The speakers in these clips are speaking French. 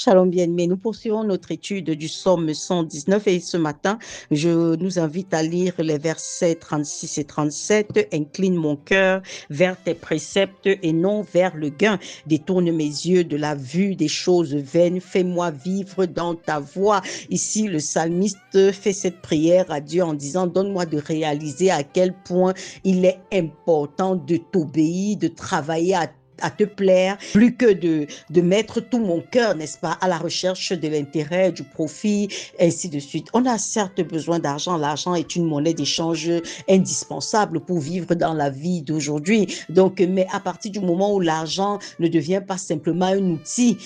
Shalom bien-aimés, nous poursuivons notre étude du psaume 119 et ce matin, je nous invite à lire les versets 36 et 37. Incline mon cœur vers tes préceptes et non vers le gain. Détourne mes yeux de la vue des choses vaines. Fais-moi vivre dans ta voie. Ici, le psalmiste fait cette prière à Dieu en disant, donne-moi de réaliser à quel point il est important de t'obéir, de travailler à te plaire, plus que de mettre tout mon cœur, n'est-ce pas, à la recherche de l'intérêt, du profit, ainsi de suite. On a certes besoin d'argent. L'argent est une monnaie d'échange indispensable pour vivre dans la vie d'aujourd'hui. Donc, mais à partir du moment où l'argent ne devient pas simplement un outil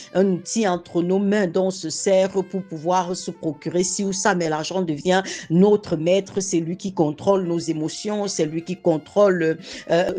entre nos mains dont on se sert pour pouvoir se procurer ci ou ça, mais l'argent devient notre maître, c'est lui qui contrôle nos émotions, c'est lui qui contrôle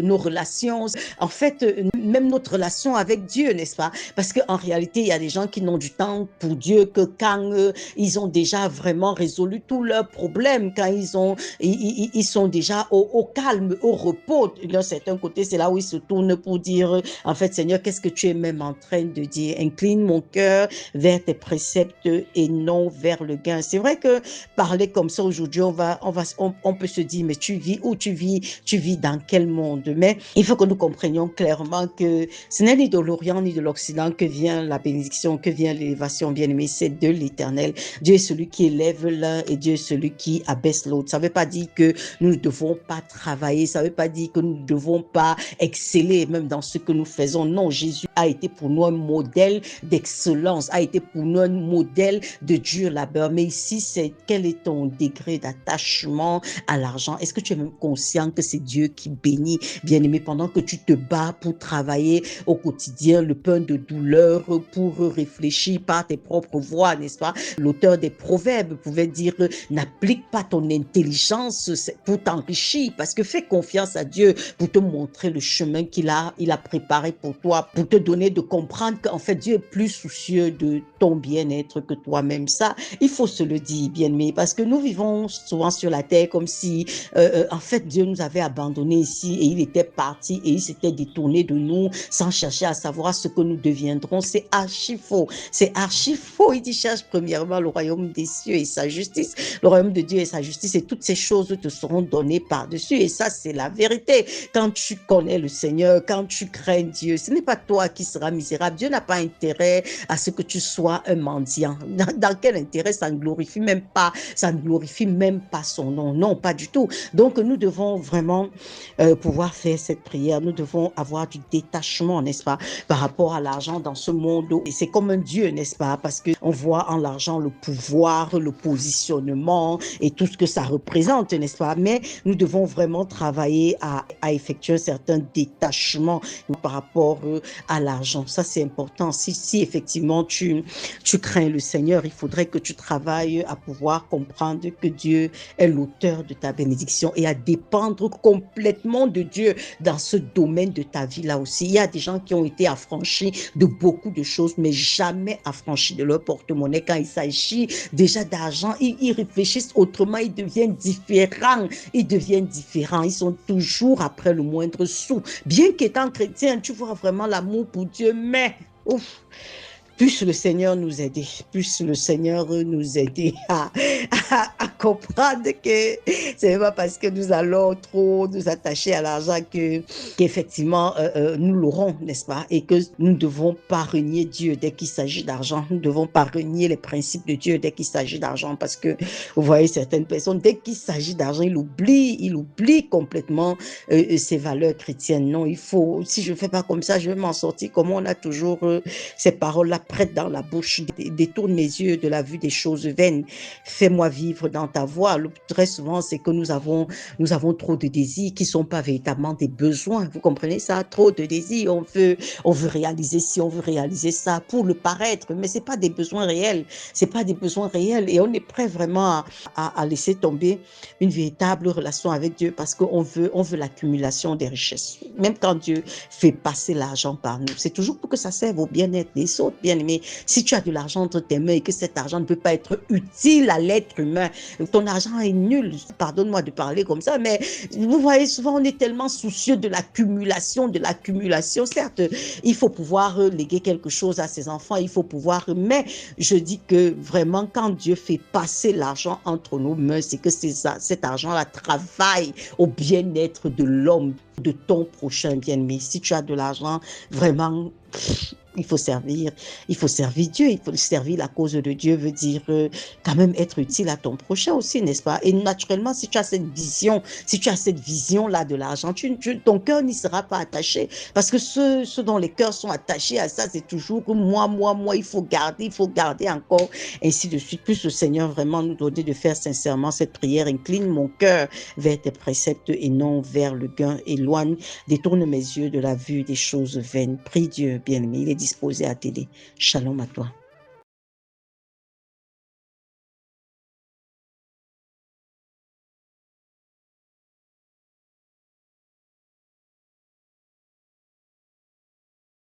nos relations. En fait, même notre relation avec Dieu, n'est-ce pas? Parce qu'en réalité, il y a des gens qui n'ont du temps pour Dieu que quand ils ont déjà vraiment résolu tous leurs problèmes, quand ils sont déjà au calme, au repos. D'un certain côté, c'est là où ils se tournent pour dire, en fait, Seigneur, qu'est-ce que tu es même en train de dire? Incline mon cœur vers tes préceptes et non vers le gain. C'est vrai que parler comme ça aujourd'hui, on peut se dire, mais tu vis où? Tu vis dans quel monde? Mais il faut que nous comprenions clairement que ce n'est ni de l'Orient ni de l'Occident que vient la bénédiction, que vient l'élévation, bien-aimé, c'est de l'Éternel. Dieu est celui qui élève l'un et Dieu est celui qui abaisse l'autre. Ça ne veut pas dire que nous ne devons pas travailler, ça ne veut pas dire que nous ne devons pas exceller même dans ce que nous faisons. Non, Jésus a été pour nous un modèle d'excellence, a été pour nous un modèle de dur labeur. Mais ici, c'est quel est ton degré d'attachement à l'argent? Est-ce que tu es même conscient que c'est Dieu qui bénit, bien-aimé, pendant que tu te bats pour travailler au quotidien le pain de douleur, pour réfléchir par tes propres voies, n'est-ce pas? L'auteur des Proverbes pouvait dire, n'applique pas ton intelligence pour t'enrichir, parce que fais confiance à Dieu pour te montrer le chemin qu'il a préparé pour toi, pour te donner de comprendre qu'en fait Dieu est plus soucieux de ton bien-être que toi-même. Ça, il faut se le dire, bien-aimé, parce que nous vivons souvent sur la terre comme si en fait Dieu nous avait abandonnés ici et il était parti et il s'était détourné de nous sans chercher à savoir ce que nous deviendrons. C'est archi faux. C'est archi faux. Il dit, cherche premièrement le royaume des cieux et sa justice. Le royaume de Dieu et sa justice, et toutes ces choses te seront données par-dessus. Et ça, c'est la vérité. Quand tu connais le Seigneur, quand tu crains Dieu, ce n'est pas toi qui seras misérable. Dieu n'a pas intérêt à ce que tu sois un mendiant. Dans quel intérêt? Ça ne glorifie même pas son nom. Non, pas du tout. Donc, nous devons vraiment pouvoir faire cette prière. Nous devons avoir du détachement, n'est-ce pas, par rapport à l'argent dans ce monde. Et c'est comme un Dieu, n'est-ce pas, parce qu'on voit en l'argent le pouvoir, le positionnement et tout ce que ça représente, n'est-ce pas? Mais nous devons vraiment travailler à effectuer un certain détachement par rapport à l'argent. Ça, c'est important. Si effectivement tu crains le Seigneur, il faudrait que tu travailles à pouvoir comprendre que Dieu est l'auteur de ta bénédiction et à dépendre complètement de Dieu dans ce domaine de ta vie là aussi. Il y a des gens qui ont été affranchis de beaucoup de choses, mais jamais affranchis de leur porte-monnaie. Quand il s'agit déjà d'argent, ils réfléchissent autrement, ils deviennent différents. Ils sont toujours après le moindre sou. Bien qu'étant chrétien, tu vois vraiment l'amour pour Dieu, mais ouf, puisse le Seigneur nous aider, à comprendre que c'est pas parce que nous allons trop nous attacher à l'argent qu'effectivement nous l'aurons, n'est-ce pas? Et que nous ne devons pas renier Dieu dès qu'il s'agit d'argent. Nous ne devons pas renier les principes de Dieu dès qu'il s'agit d'argent, parce que vous voyez certaines personnes, dès qu'il s'agit d'argent, ils oublient complètement ses valeurs chrétiennes. Non, il faut, si je ne fais pas comme ça, je vais m'en sortir. Comment on a toujours ces paroles-là prête dans la bouche. Détourne mes yeux de la vue des choses vaines. Fais-moi vivre dans ta voie. Très souvent, c'est que nous avons trop de désirs qui ne sont pas véritablement des besoins. Vous comprenez ça? Trop de désirs. On veut réaliser ci, on veut réaliser ça pour le paraître, mais ce n'est pas des besoins réels. C'est pas des besoins réels et on est prêt vraiment à laisser tomber une véritable relation avec Dieu parce qu'on veut l'accumulation des richesses. Même quand Dieu fait passer l'argent par nous, c'est toujours pour que ça serve au bien-être des autres, bien bien-aimé. Si tu as de l'argent entre tes mains et que cet argent ne peut pas être utile à l'être humain, ton argent est nul. Pardonne-moi de parler comme ça, mais vous voyez, souvent on est tellement soucieux de l'accumulation, de l'accumulation. Certes, il faut pouvoir léguer quelque chose à ses enfants, il faut pouvoir, mais je dis que vraiment, quand Dieu fait passer l'argent entre nos mains, c'est que cet argent-là travaille au bien-être de l'homme, de ton prochain bien-aimé. Si tu as de l'argent, vraiment, il faut servir Dieu, il faut servir la cause de Dieu, veut dire quand même être utile à ton prochain aussi, n'est-ce pas? Et naturellement, si tu as cette vision, si tu as cette vision-là de l'argent, ton cœur n'y sera pas attaché. Parce que ceux dont les cœurs sont attachés à ça, c'est toujours que moi, il faut garder encore, ainsi de suite. Plus le Seigneur vraiment nous donner de faire sincèrement cette prière, incline mon cœur vers tes préceptes et non vers le gain, éloigne, détourne mes yeux de la vue des choses vaines. Prie Dieu, bien-aimé, il est disposé à t'aider. Shalom à toi.